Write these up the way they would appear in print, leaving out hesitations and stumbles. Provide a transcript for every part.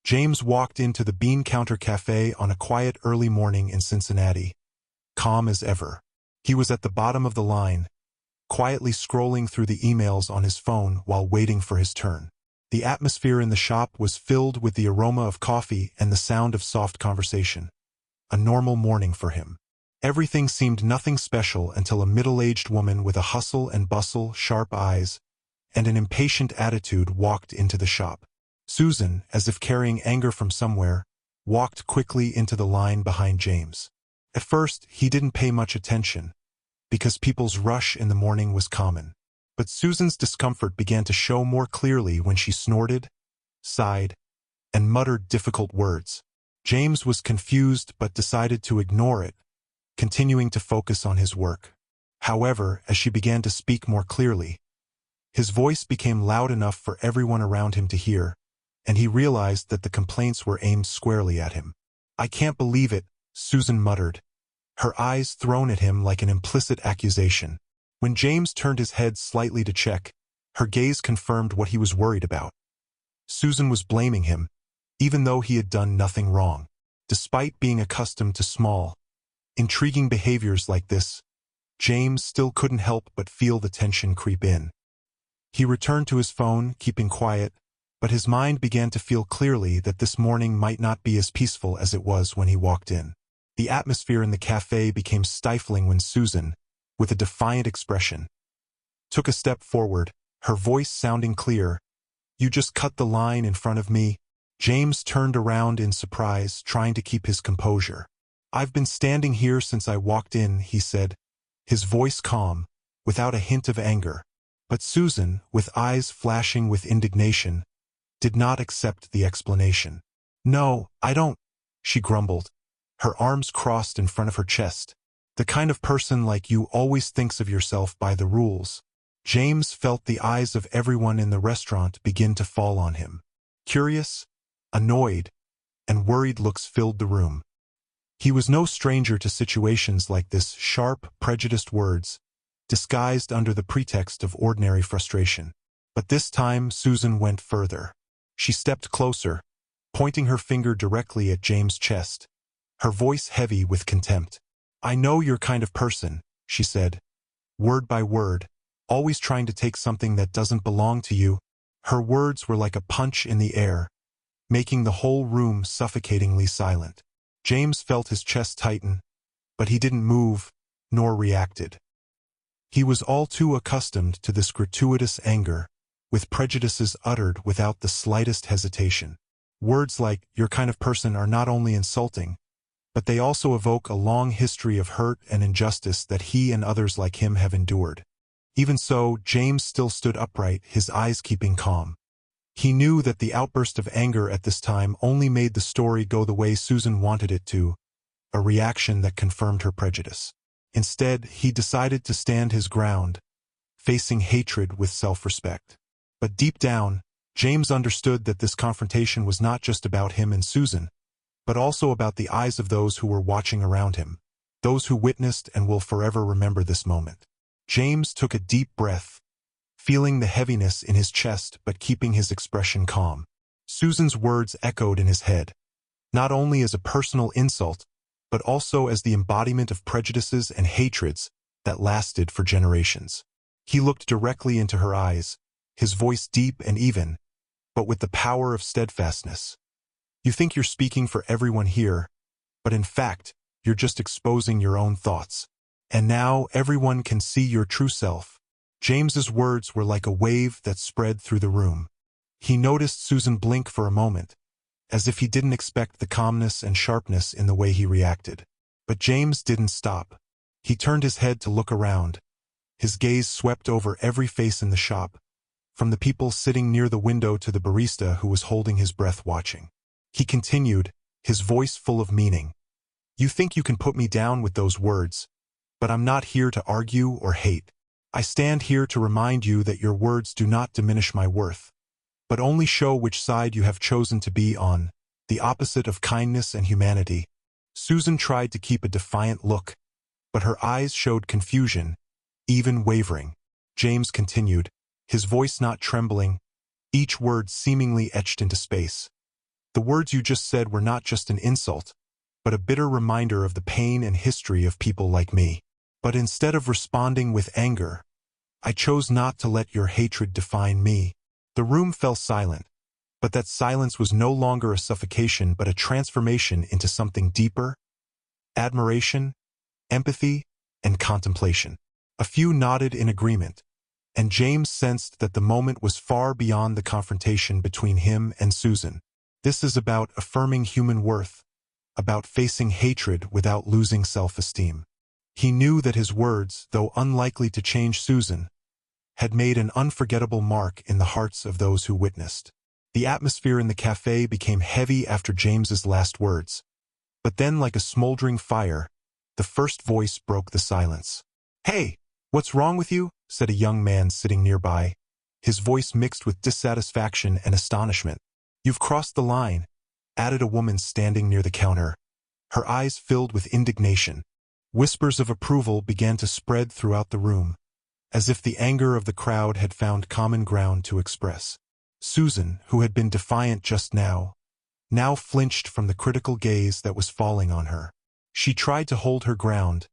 James walked into the Bean Counter Café on a quiet early morning in Cincinnati, calm as ever. He was at the bottom of the line, quietly scrolling through the emails on his phone while waiting for his turn. The atmosphere in the shop was filled with the aroma of coffee and the sound of soft conversation. A normal morning for him. Everything seemed nothing special until a middle-aged woman with a hustle and bustle, sharp eyes, and an impatient attitude walked into the shop. Susan, as if carrying anger from somewhere, walked quickly into the line behind James. At first, he didn't pay much attention, because people's rush in the morning was common. But Susan's discomfort began to show more clearly when she snorted, sighed, and muttered difficult words. James was confused but decided to ignore it, continuing to focus on his work. However, as she began to speak more clearly, his voice became loud enough for everyone around him to hear, and he realized that the complaints were aimed squarely at him. "I can't believe it," Susan muttered, her eyes thrown at him like an implicit accusation. When James turned his head slightly to check, her gaze confirmed what he was worried about. Susan was blaming him, even though he had done nothing wrong. Despite being accustomed to small, intriguing behaviors like this, James still couldn't help but feel the tension creep in. He returned to his phone, keeping quiet, but his mind began to feel clearly that this morning might not be as peaceful as it was when he walked in. The atmosphere in the cafe became stifling when Susan, with a defiant expression, took a step forward, her voice sounding clear. "You just cut the line in front of me?" James turned around in surprise, trying to keep his composure. "I've been standing here since I walked in," he said, his voice calm, without a hint of anger. But Susan, with eyes flashing with indignation, did not accept the explanation. "No, I don't," she grumbled, her arms crossed in front of her chest. "The kind of person like you always thinks of yourself by the rules." James felt the eyes of everyone in the restaurant begin to fall on him. Curious, annoyed, and worried looks filled the room. He was no stranger to situations like this, sharp, prejudiced words, disguised under the pretext of ordinary frustration. But this time Susan went further. She stepped closer, pointing her finger directly at James' chest, her voice heavy with contempt. "I know your kind of person," she said, word by word, "always trying to take something that doesn't belong to you." Her words were like a punch in the air, making the whole room suffocatingly silent. James felt his chest tighten, but he didn't move, nor reacted. He was all too accustomed to this gratuitous anger, with prejudices uttered without the slightest hesitation. Words like "your kind of person" are not only insulting, but they also evoke a long history of hurt and injustice that he and others like him have endured. Even so, James still stood upright, his eyes keeping calm. He knew that the outburst of anger at this time only made the story go the way Susan wanted it to, a reaction that confirmed her prejudice. Instead, he decided to stand his ground, facing hatred with self-respect. But deep down, James understood that this confrontation was not just about him and Susan, but also about the eyes of those who were watching around him, those who witnessed and will forever remember this moment. James took a deep breath, feeling the heaviness in his chest but keeping his expression calm. Susan's words echoed in his head, not only as a personal insult, but also as the embodiment of prejudices and hatreds that lasted for generations. He looked directly into her eyes, his voice deep and even, but with the power of steadfastness. "You think you're speaking for everyone here, but in fact, you're just exposing your own thoughts. And now everyone can see your true self." James's words were like a wave that spread through the room. He noticed Susan blink for a moment, as if he didn't expect the calmness and sharpness in the way he reacted. But James didn't stop. He turned his head to look around. His gaze swept over every face in the shop, from the people sitting near the window to the barista who was holding his breath watching. He continued, his voice full of meaning. "You think you can put me down with those words, but I'm not here to argue or hate. I stand here to remind you that your words do not diminish my worth, but only show which side you have chosen to be on, the opposite of kindness and humanity." Susan tried to keep a defiant look, but her eyes showed confusion, even wavering. James continued, his voice not trembling, each word seemingly etched into space. The words you just said were not just an insult, but a bitter reminder of the pain and history of people like me. But instead of responding with anger, I chose not to let your hatred define me." The room fell silent, but that silence was no longer a suffocation but a transformation into something deeper: admiration, empathy, and contemplation. A few nodded in agreement, and James sensed that the moment was far beyond the confrontation between him and Susan. This is about affirming human worth, about facing hatred without losing self-esteem. He knew that his words, though unlikely to change Susan, had made an unforgettable mark in the hearts of those who witnessed. The atmosphere in the cafe became heavy after James's last words. But then, like a smoldering fire, the first voice broke the silence. "Hey, what's wrong with you?" said a young man sitting nearby, his voice mixed with dissatisfaction and astonishment. "You've crossed the line," added a woman standing near the counter, her eyes filled with indignation. Whispers of approval began to spread throughout the room, as if the anger of the crowd had found common ground to express. Susan, who had been defiant just now flinched from the critical gaze that was falling on her. She tried to hold her ground,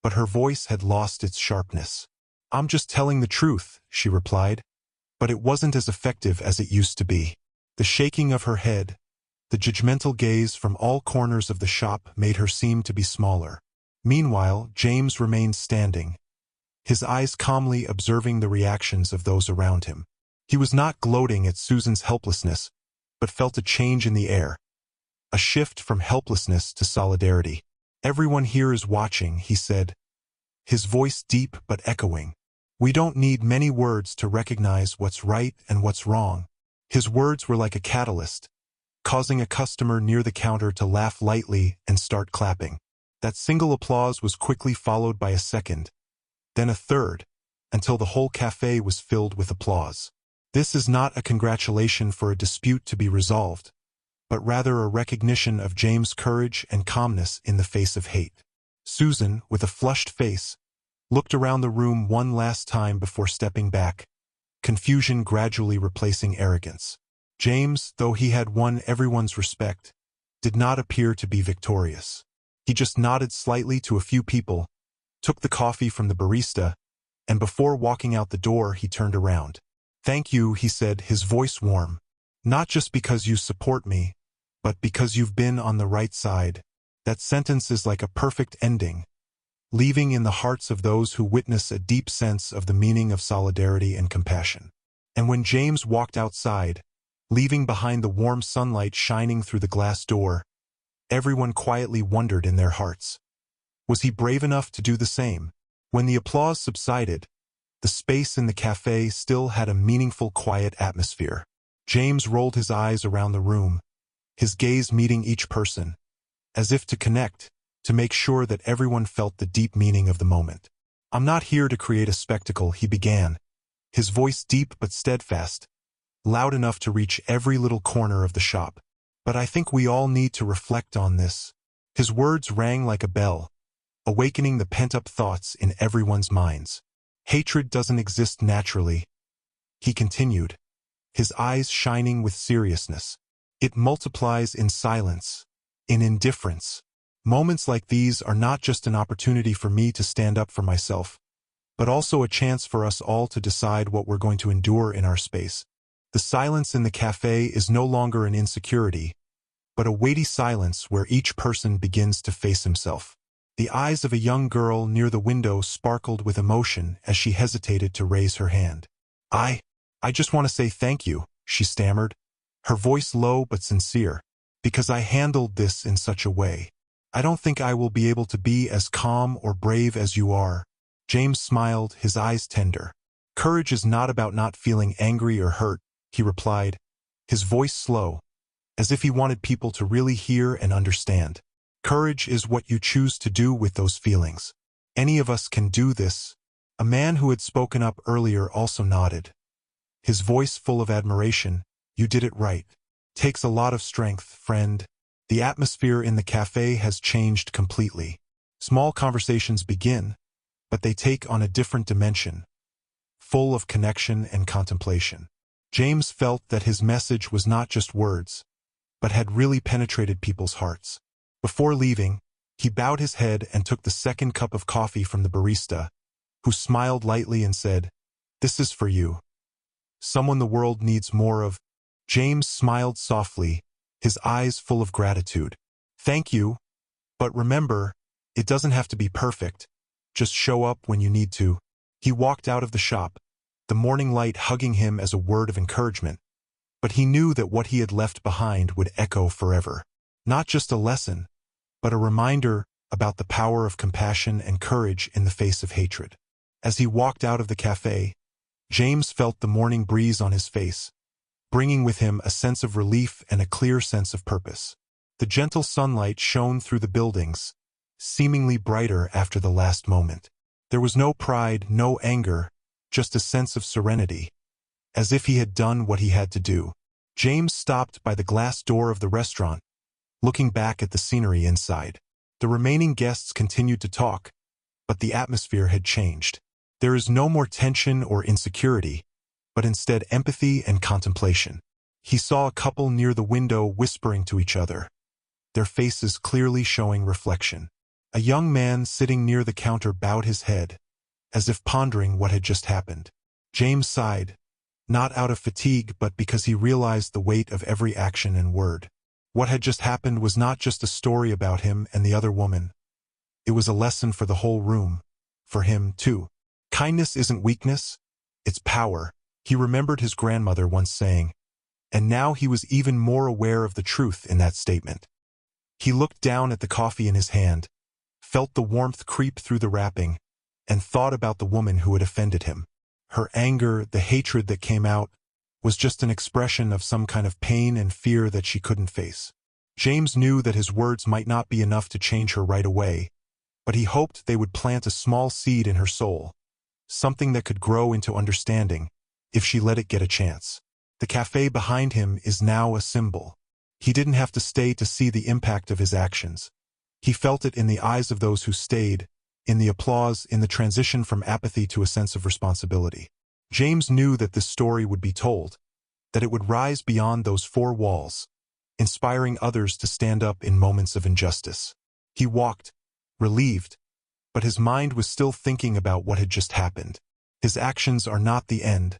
but her voice had lost its sharpness. "I'm just telling the truth," she replied, but it wasn't as effective as it used to be. The shaking of her head, the judgmental gaze from all corners of the shop made her seem to be smaller. Meanwhile, James remained standing, his eyes calmly observing the reactions of those around him. He was not gloating at Susan's helplessness, but felt a change in the air, a shift from helplessness to solidarity. "Everyone here is watching," he said, his voice deep but echoing. "We don't need many words to recognize what's right and what's wrong." His words were like a catalyst, causing a customer near the counter to laugh lightly and start clapping. That single applause was quickly followed by a second, then a third, until the whole cafe was filled with applause. This is not a congratulation for a dispute to be resolved, but rather a recognition of James' courage and calmness in the face of hate. Susan, with a flushed face, looked around the room one last time before stepping back, confusion gradually replacing arrogance. James, though he had won everyone's respect, did not appear to be victorious. He just nodded slightly to a few people, took the coffee from the barista, and before walking out the door he turned around. "Thank you," he said, his voice warm. "Not just because you support me, but because you've been on the right side." That sentence is like a perfect ending, leaving in the hearts of those who witness a deep sense of the meaning of solidarity and compassion. And when James walked outside, leaving behind the warm sunlight shining through the glass door, everyone quietly wondered in their hearts, was he brave enough to do the same? When the applause subsided, the space in the cafe still had a meaningful, quiet atmosphere. James rolled his eyes around the room, his gaze meeting each person, as if to connect, to make sure that everyone felt the deep meaning of the moment. "I'm not here to create a spectacle," he began, his voice deep but steadfast, loud enough to reach every little corner of the shop. "But I think we all need to reflect on this." His words rang like a bell, awakening the pent-up thoughts in everyone's minds. "Hatred doesn't exist naturally," he continued, his eyes shining with seriousness. "It multiplies in silence, in indifference. Moments like these are not just an opportunity for me to stand up for myself, but also a chance for us all to decide what we're going to endure in our space." The silence in the cafe is no longer an insecurity, but a weighty silence where each person begins to face himself. The eyes of a young girl near the window sparkled with emotion as she hesitated to raise her hand. I just want to say thank you," she stammered, her voice low but sincere, "because I handled this in such a way. I don't think I will be able to be as calm or brave as you are." James smiled, his eyes tender. "Courage is not about not feeling angry or hurt," he replied, his voice slow, as if he wanted people to really hear and understand. "Courage is what you choose to do with those feelings. Any of us can do this." A man who had spoken up earlier also nodded, his voice full of admiration. "You did it right. Takes a lot of strength, friend." The atmosphere in the cafe has changed completely. Small conversations begin, but they take on a different dimension, full of connection and contemplation. James felt that his message was not just words, but had really penetrated people's hearts. Before leaving, he bowed his head and took the second cup of coffee from the barista, who smiled lightly and said, "This is for you. Someone the world needs more of." James smiled softly, his eyes full of gratitude. "Thank you, but remember, it doesn't have to be perfect. Just show up when you need to." He walked out of the shop, the morning light hugging him as a word of encouragement, but he knew that what he had left behind would echo forever. Not just a lesson, but a reminder about the power of compassion and courage in the face of hatred. As he walked out of the cafe, James felt the morning breeze on his face, bringing with him a sense of relief and a clear sense of purpose. The gentle sunlight shone through the buildings, seemingly brighter after the last moment. There was no pride, no anger, just a sense of serenity, as if he had done what he had to do. James stopped by the glass door of the restaurant, looking back at the scenery inside. The remaining guests continued to talk, but the atmosphere had changed. There is no more tension or insecurity, but instead empathy and contemplation. He saw a couple near the window whispering to each other, their faces clearly showing reflection. A young man sitting near the counter bowed his head, as if pondering what had just happened. James sighed, not out of fatigue but because he realized the weight of every action and word. What had just happened was not just a story about him and the other woman. It was a lesson for the whole room, for him, too. Kindness isn't weakness, it's power, he remembered his grandmother once saying, and now he was even more aware of the truth in that statement. He looked down at the coffee in his hand, felt the warmth creep through the wrapping, and thought about the woman who had offended him. Her anger, the hatred that came out, was just an expression of some kind of pain and fear that she couldn't face. James knew that his words might not be enough to change her right away, but he hoped they would plant a small seed in her soul, something that could grow into understanding, if she let it get a chance. The cafe behind him is now a symbol. He didn't have to stay to see the impact of his actions. He felt it in the eyes of those who stayed, in the applause, in the transition from apathy to a sense of responsibility. James knew that this story would be told, that it would rise beyond those four walls, inspiring others to stand up in moments of injustice. He walked, relieved, but his mind was still thinking about what had just happened. His actions are not the end,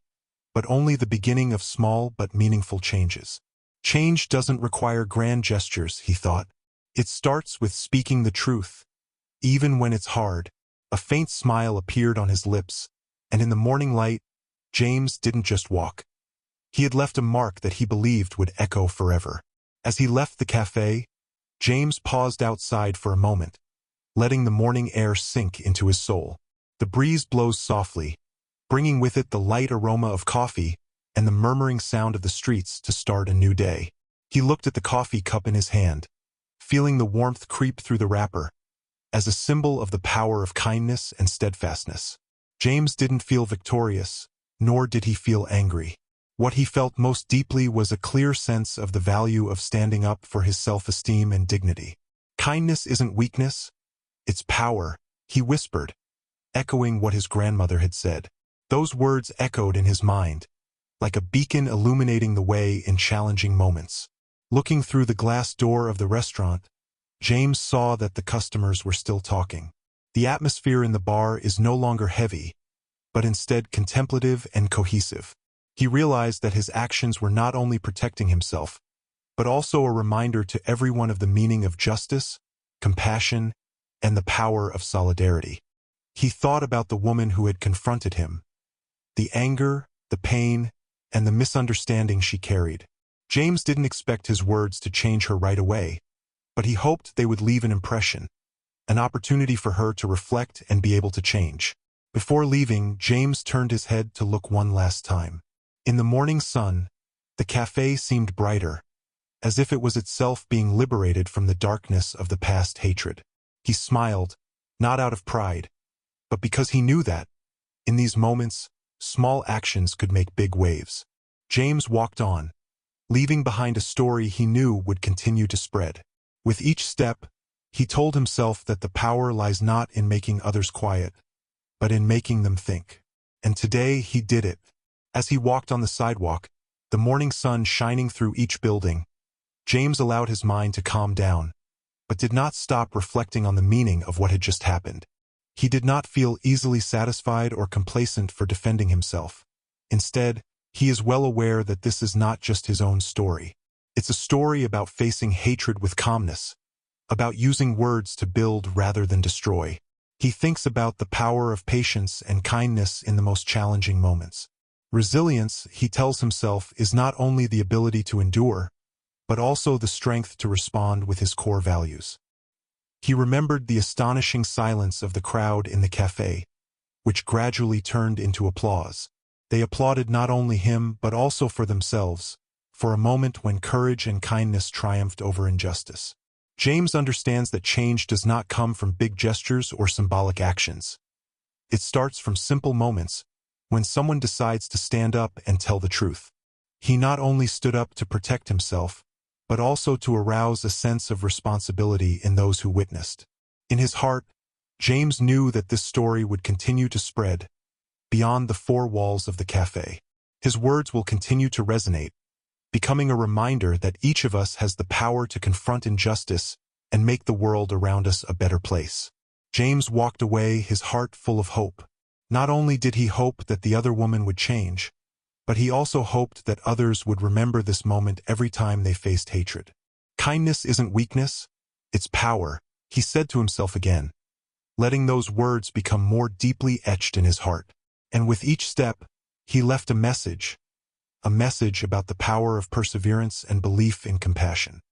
but only the beginning of small but meaningful changes. Change doesn't require grand gestures, he thought. It starts with speaking the truth, even when it's hard. A faint smile appeared on his lips, and in the morning light, James didn't just walk. He had left a mark that he believed would echo forever. As he left the cafe, James paused outside for a moment, letting the morning air sink into his soul. The breeze blows softly, bringing with it the light aroma of coffee and the murmuring sound of the streets to start a new day. He looked at the coffee cup in his hand, feeling the warmth creep through the wrapper, as a symbol of the power of kindness and steadfastness. James didn't feel victorious, nor did he feel angry. What he felt most deeply was a clear sense of the value of standing up for his self-esteem and dignity. Kindness isn't weakness, it's power, he whispered, echoing what his grandmother had said. Those words echoed in his mind, like a beacon illuminating the way in challenging moments. Looking through the glass door of the restaurant, James saw that the customers were still talking. The atmosphere in the bar is no longer heavy, but instead contemplative and cohesive. He realized that his actions were not only protecting himself, but also a reminder to everyone of the meaning of justice, compassion, and the power of solidarity. He thought about the woman who had confronted him, the anger, the pain, and the misunderstanding she carried. James didn't expect his words to change her right away, but he hoped they would leave an impression, an opportunity for her to reflect and be able to change. Before leaving, James turned his head to look one last time. In the morning sun, the cafe seemed brighter, as if it was itself being liberated from the darkness of the past hatred. He smiled, not out of pride, but because he knew that, in these moments, small actions could make big waves. James walked on, leaving behind a story he knew would continue to spread. With each step, he told himself that the power lies not in making others quiet, but in making them think. And today he did it. As he walked on the sidewalk, the morning sun shining through each building, James allowed his mind to calm down, but did not stop reflecting on the meaning of what had just happened. He did not feel easily satisfied or complacent for defending himself. Instead, he is well aware that this is not just his own story. It's a story about facing hatred with calmness, about using words to build rather than destroy. He thinks about the power of patience and kindness in the most challenging moments. Resilience, he tells himself, is not only the ability to endure, but also the strength to respond with his core values. He remembered the astonishing silence of the crowd in the cafe, which gradually turned into applause. They applauded not only him but also for themselves, for a moment when courage and kindness triumphed over injustice. James understands that change does not come from big gestures or symbolic actions. It starts from simple moments, when someone decides to stand up and tell the truth. He not only stood up to protect himself, but also to arouse a sense of responsibility in those who witnessed. In his heart, James knew that this story would continue to spread beyond the four walls of the cafe. His words will continue to resonate, becoming a reminder that each of us has the power to confront injustice and make the world around us a better place. James walked away, his heart full of hope. Not only did he hope that the other woman would change, but he also hoped that others would remember this moment every time they faced hatred. Kindness isn't weakness, it's power, he said to himself again, letting those words become more deeply etched in his heart. And with each step, he left a message about the power of perseverance and belief in compassion.